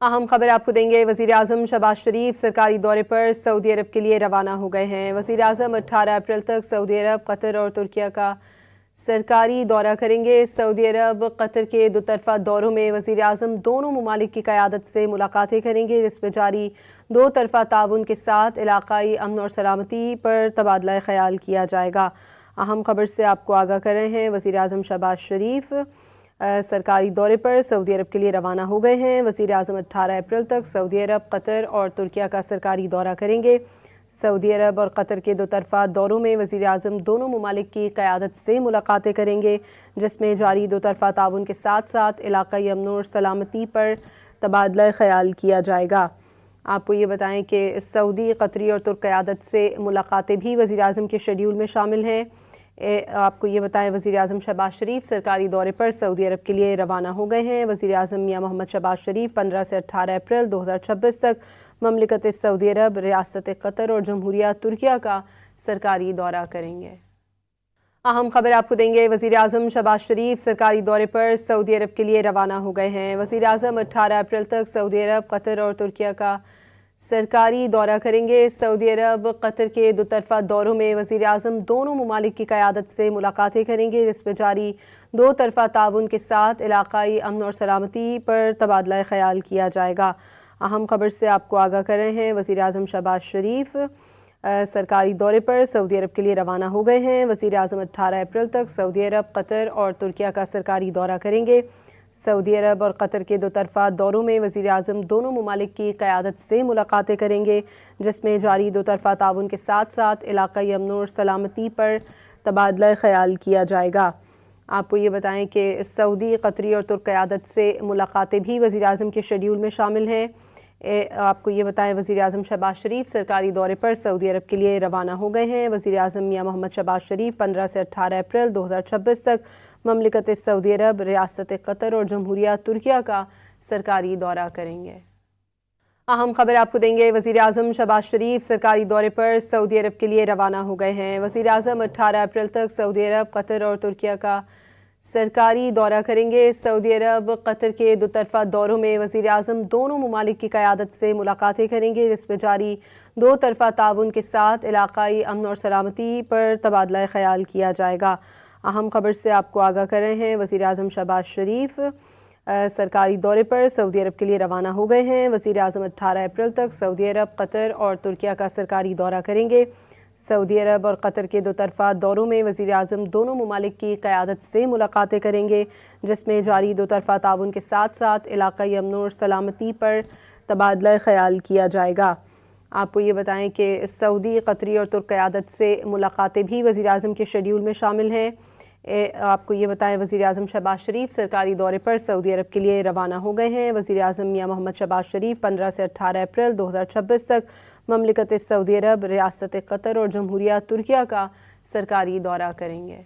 अहम खबर आपको देंगे। वज़ीर आज़म शहबाज शरीफ सरकारी दौरे पर सऊदी अरब के लिए रवाना हो गए हैं। वज़ीर आज़म 18 अप्रैल तक सऊदी अरब, कतर और तुर्किया का सरकारी दौरा करेंगे। सऊदी अरब, कतर के दोतरफा दौरों में वज़ीर आज़म दोनों ममालिक की क़यादत से मुलाकातें करेंगे, जिसमें जारी दो तरफ़ा ताउन के साथ इलाक़ाई अमन और सलामती पर तबादला ख़याल किया जाएगा। अहम खबर से आपको आगाह कर रहे हैं। वज़ीर आज़म शहबाज शरीफ सरकारी दौरे पर सऊदी अरब के लिए रवाना हो गए हैं। वज़ीर आज़म 18 अप्रैल तक सऊदी अरब, कतर और तुर्किया का सरकारी दौरा करेंगे। सऊदी अरब और कतर के दोतरफा दौरों में वज़ीर आज़म दोनों ममालिक की क़यादत से मुलाकातें करेंगे, जिसमें जारी दोतरफा ताउन के साथ साथ इलाक़ाई अमन और सलामती पर तबादला ख़याल किया जाएगा। आपको ये बताएं कि सऊदी, कतरी और तुर्क क़यादत से मुलाकातें भी वज़ीर आज़म के शेड्यूल में शामिल हैं। आपको ये बताएं, वज़ीर आज़म शहबाज शरीफ सरकारी दौरे पर सऊदी अरब के लिए रवाना हो गए हैं। वज़ीर आज़म मियां मोहम्मद शहबाज शरीफ 15 से 18 अप्रैल 2026 तक ममलिकत सऊदी अरब, रियासत कतर और जमहूरिया तुर्किया का सरकारी दौरा करेंगे। अहम खबर आपको देंगे। वज़ीर आज़म शहबाज शरीफ सरकारी दौरे पर सऊदी अरब के लिए रवाना हो गए हैं। वज़ीर आज़म 18 अप्रैल तक सऊदी अरब, कतर और तुर्किया का सरकारी दौरा करेंगे। सऊदी अरब, कतर के दोतरफा दौरों में वज़ीर आज़म दोनों ममालिक की क़यादत से मुलाकातें करेंगे, जिसमें जारी दो तरफ़ा ताउन के साथ इलाक़ाई अमन और सलामती पर तबादला ख़याल किया जाएगा। अहम खबर से आपको आगाह कर रहे हैं। वज़ीर आज़म शहबाज शरीफ सरकारी दौरे पर सऊदी अरब के लिए रवाना हो गए हैं। वज़ीर आज़म 18 अप्रैल तक सऊदी अरब, कतर और तुर्किया का सरकारी दौरा करेंगे। सऊदी अरब और कतर के दोतरफा दौरों में वज़ीर आज़म दोनों ममालिक की क़यादत से मुलाकातें करेंगे, जिसमें जारी दोतरफा ताउन के साथ साथ इलाक़ाई अमन और सलामती पर तबादला ख़याल किया जाएगा। आपको ये बताएं कि सऊदी, कतरी और तुर्क क़यादत से मुलाकातें भी वज़ीर आज़म के शेड्यूल में शामिल हैं। आपको ये बताएं, वज़ीर आज़म शहबाज शरीफ सरकारी दौरे पर सऊदी अरब के लिए रवाना हो गए हैं। वज़ीर आज़म मियां मोहम्मद शहबाज शरीफ 15 से 18 अप्रैल 2026 तक ममलिकत सऊदी अरब, रियासत कतर और जमहूरिया तुर्किया का सरकारी दौरा करेंगे। अहम खबर आपको देंगे। वज़ीर आज़म शहबाज शरीफ सरकारी दौरे पर सऊदी अरब के लिए रवाना हो गए हैं। वज़ीर आज़म 18 अप्रैल तक सऊदी अरब, कतर और तुर्किया का सरकारी दौरा करेंगे। सऊदी अरब, कतर के दोतरफा दौरों में वज़ीर आज़म दोनों ममालिक की क़यादत से मुलाकातें करेंगे, जिसमें जारी दो तरफ़ा ताउन के साथ इलाक़ाई अमन और सलामती पर तबादला ख़याल किया जाएगा। अहम खबर से आपको आगाह कर रहे हैं। वज़ीर आज़म शहबाज शरीफ सरकारी दौरे पर सऊदी अरब के लिए रवाना हो गए हैं। वज़ीर आज़म 18 अप्रैल तक सऊदी अरब, कतर और तुर्किया का सरकारी दौरा करेंगे। सऊदी अरब और कतर के दोतरफा दौरों में वज़ीर आज़म दोनों ममालिक की क़यादत से मुलाकातें करेंगे, जिसमें जारी दोतरफा ताउन के साथ साथ इलाक़ाई अमन और सलामती पर तबादला ख़याल किया जाएगा। आपको ये बताएं कि सऊदी, कतरी और तुर्क क़यादत से मुलाकातें भी वज़ीर आज़म के शेड्यूल में शामिल हैं। आपको ये बताएं, वज़ीर आज़म शहबाज शरीफ सरकारी दौरे पर सऊदी अरब के लिए रवाना हो गए हैं। वज़ीर आज़म मियां मोहम्मद शहबाज शरीफ 15 से 18 अप्रैल 2026 तक ममलिकत सऊदी अरब, रियासत कतर और जमहूरिया तुर्किया का सरकारी दौरा करेंगे।